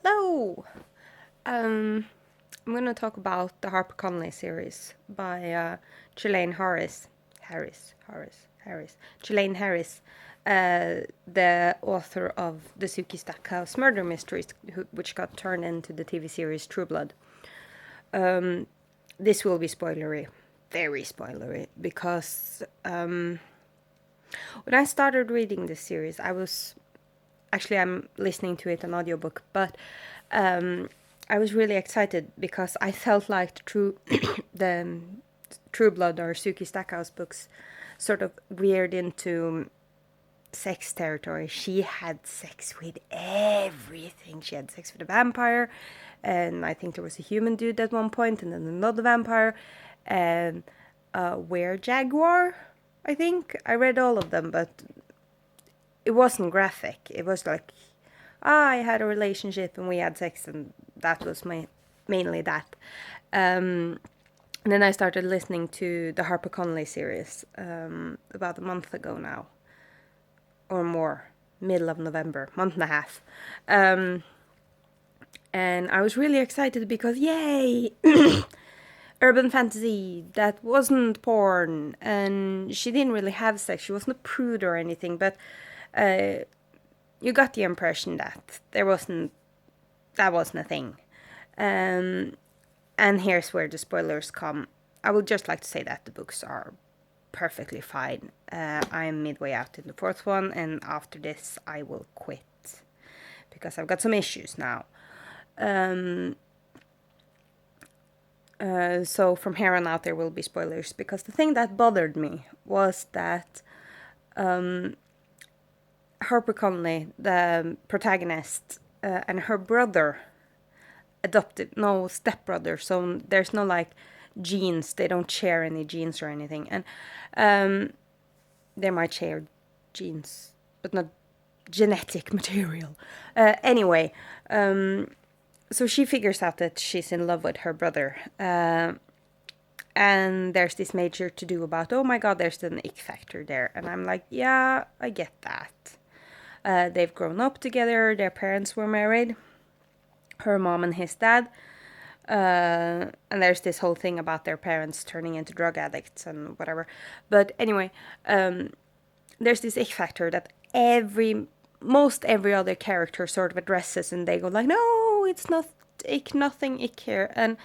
Hello! I'm going to talk about the Harper Connelly series by Chilean Chilean Harris, the author of the Suki Stackhouse murder mysteries, which got turned into the TV series True Blood. This will be spoilery, very spoilery, because when I started reading this series, I'm listening to it on audiobook, but I was really excited because I felt like the True Blood or Suki Stackhouse books sort of veered into sex territory. She had sex with everything. She had sex with a vampire, and I think there was a human dude at one point, and then another vampire, and a were-jaguar. I think I read all of them, but it wasn't graphic. It was like, I had a relationship and we had sex, and that was mainly that. And then I started listening to the Harper Connelly series about a month ago now, or more, middle of November, month and a half. And I was really excited because, yay! Urban fantasy that wasn't porn, and she didn't really have sex. She wasn't a prude or anything, but you got the impression that that wasn't a thing. And here's where the spoilers come. I would just like to say that the books are perfectly fine. I'm midway out in the fourth one, and after this I will quit because I've got some issues now. So from here on out there will be spoilers, because the thing that bothered me was that Harper Connelly, the protagonist, and her brother stepbrother, so there's no like genes, they don't share any genes or anything, and they might share genes but not genetic material. Anyway, so she figures out that she's in love with her brother, and there's this major to do about, oh my god, there's an ick factor there, and I'm like, yeah, I get that. They've grown up together, their parents were married, her mom and his dad, and there's this whole thing about their parents turning into drug addicts and whatever. But anyway, there's this ick factor that most every other character sort of addresses, and they go like, no, it's not ick, nothing ick here. And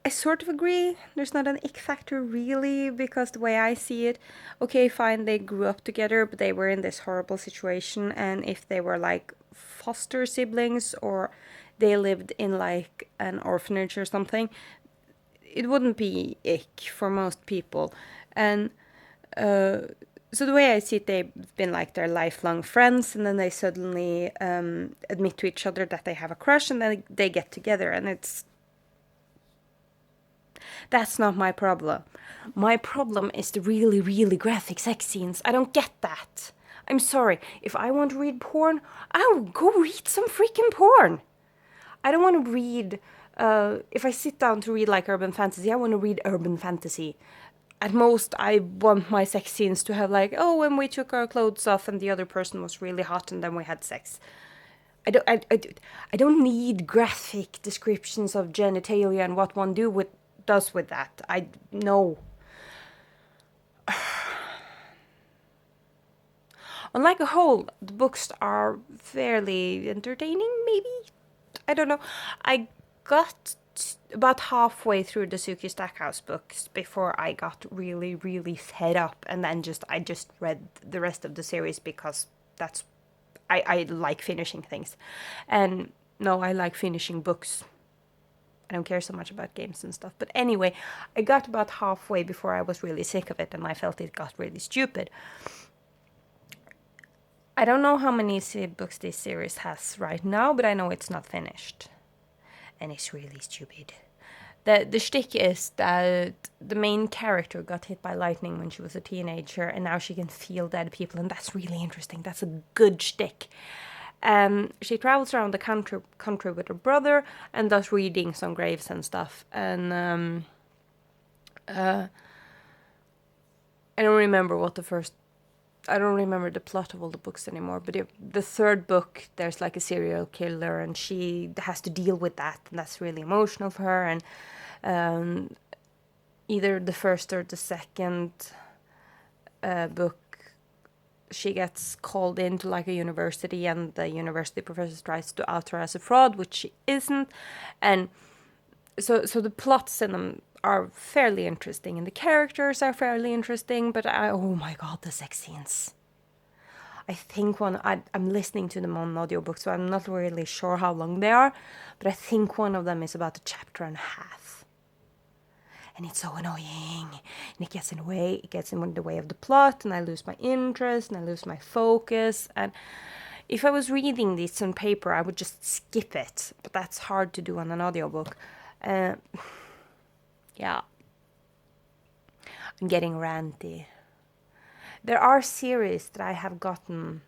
I sort of agree. There's not an ick factor really, because the way I see it, okay, fine, they grew up together, but they were in this horrible situation, and if they were like foster siblings or they lived in like an orphanage or something, it wouldn't be ick for most people. And so the way I see it, they've been like their lifelong friends, and then they suddenly admit to each other that they have a crush, and then they get together, and that's not my problem. My problem is the really, really graphic sex scenes. I don't get that. I'm sorry. If I want to read porn, I'll go read some freaking porn. I don't want to read... if I sit down to read like urban fantasy, I want to read urban fantasy. At most, I want my sex scenes to have like, oh, when we took our clothes off and the other person was really hot and then we had sex. I don't need graphic descriptions of genitalia and what one does with that. I know. On like a whole, the books are fairly entertaining, maybe? I don't know. I got about halfway through the Suki Stackhouse books before I got really, really fed up, and then I just read the rest of the series because I like finishing things. And no, I like finishing books. I don't care so much about games and stuff. But anyway, I got about halfway before I was really sick of it, and I felt it got really stupid. I don't know how many books this series has right now, but I know it's not finished. And it's really stupid. The shtick is that the main character got hit by lightning when she was a teenager, and now she can feel dead people, and that's really interesting. That's a good shtick. She travels around the country with her brother and does readings on graves and stuff. And I don't remember what the first I don't remember the plot of all the books anymore, but the third book, there's like a serial killer, and she has to deal with that, and that's really emotional for her. And either the first or the second book, she gets called into like a university, and the university professor tries to out her as a fraud, which she isn't. And so the plots in them are fairly interesting, and the characters are fairly interesting, but oh my god, the sex scenes. I think I'm listening to them on audiobook, so I'm not really sure how long they are, but I think one of them is about a chapter and a half. And it's so annoying, and it gets in the way of the plot, and I lose my interest, and I lose my focus. And if I was reading this on paper, I would just skip it, but that's hard to do on an audiobook. Yeah. I'm getting ranty. There are series that I have gotten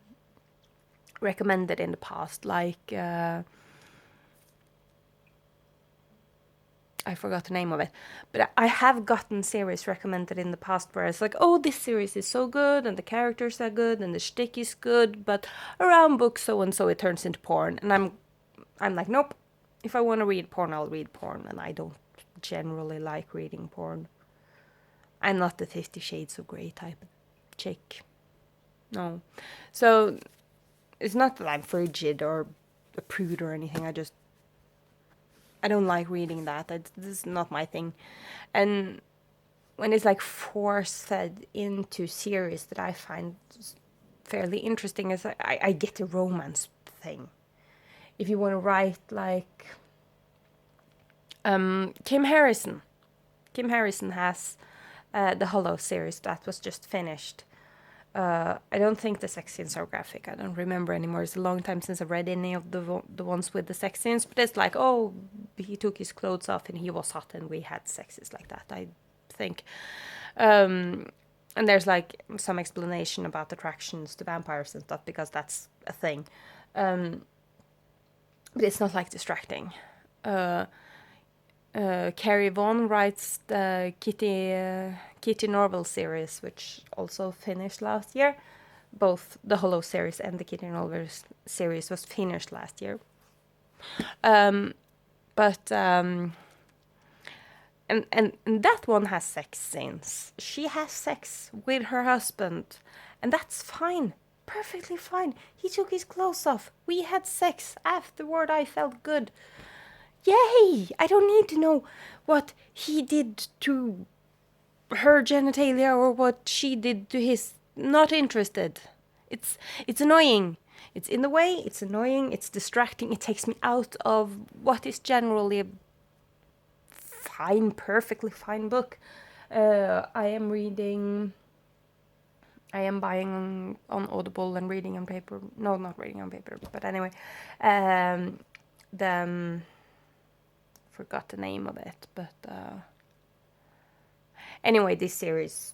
recommended in the past, like I forgot the name of it, but I have gotten series recommended in the past where it's like, oh, this series is so good, and the characters are good, and the shtick is good, but around book so and so it turns into porn, and I'm like, nope. If I want to read porn, I'll read porn, and I don't generally like reading porn. I'm not the 50 Shades of Grey type of chick. No. So it's not that I'm frigid or a prude or anything. I don't like reading that. This is not my thing. And when it's like force-fed into series that I find fairly interesting, is I get the romance thing. If you want to write like Kim Harrison. Kim Harrison has the Hollow series that was just finished. I don't think the sex scenes are graphic. I don't remember anymore. It's a long time since I've read any of the ones with the sex scenes. But it's like, oh, he took his clothes off and he was hot and we had sexes like that, I think. And there's like some explanation about attractions to vampires and stuff, because that's a thing. But it's not like distracting. Carrie Vaughan writes the Kitty Norval series, which also finished last year. Both the Hollow series and the Kitty Norval series was finished last year. And that one has sex scenes. She has sex with her husband, and that's fine. Perfectly fine. He took his clothes off. We had sex. Afterward, I felt good. Yay! I don't need to know what he did to her genitalia or what she did to his. Not interested. It's annoying. It's in the way, it's annoying, it's distracting, it takes me out of what is generally a fine, perfectly fine book. I am buying on Audible and reading on paper. No, not reading on paper, but anyway. Forgot the name of it, but anyway, this series.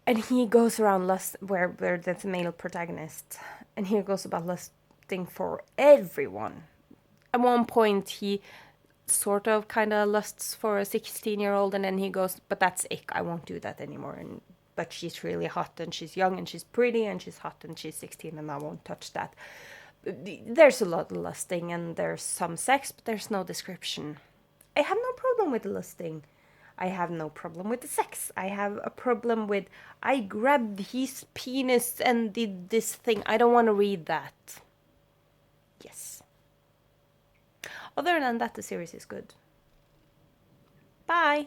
And he goes around where there's a male protagonist, and he goes about lusting for everyone. At one point, he sort of kind of lusts for a 16-year-old, and then he goes, but that's ick, I won't do that anymore. But she's really hot, and she's young, and she's pretty, and she's hot, and she's 16, and I won't touch that. There's a lot of lusting, and there's some sex, but there's no description. I have no problem with the lusting. I have no problem with the sex. I have a problem with, I grabbed his penis and did this thing. I don't want to read that. Yes. Other than that, the series is good. Bye.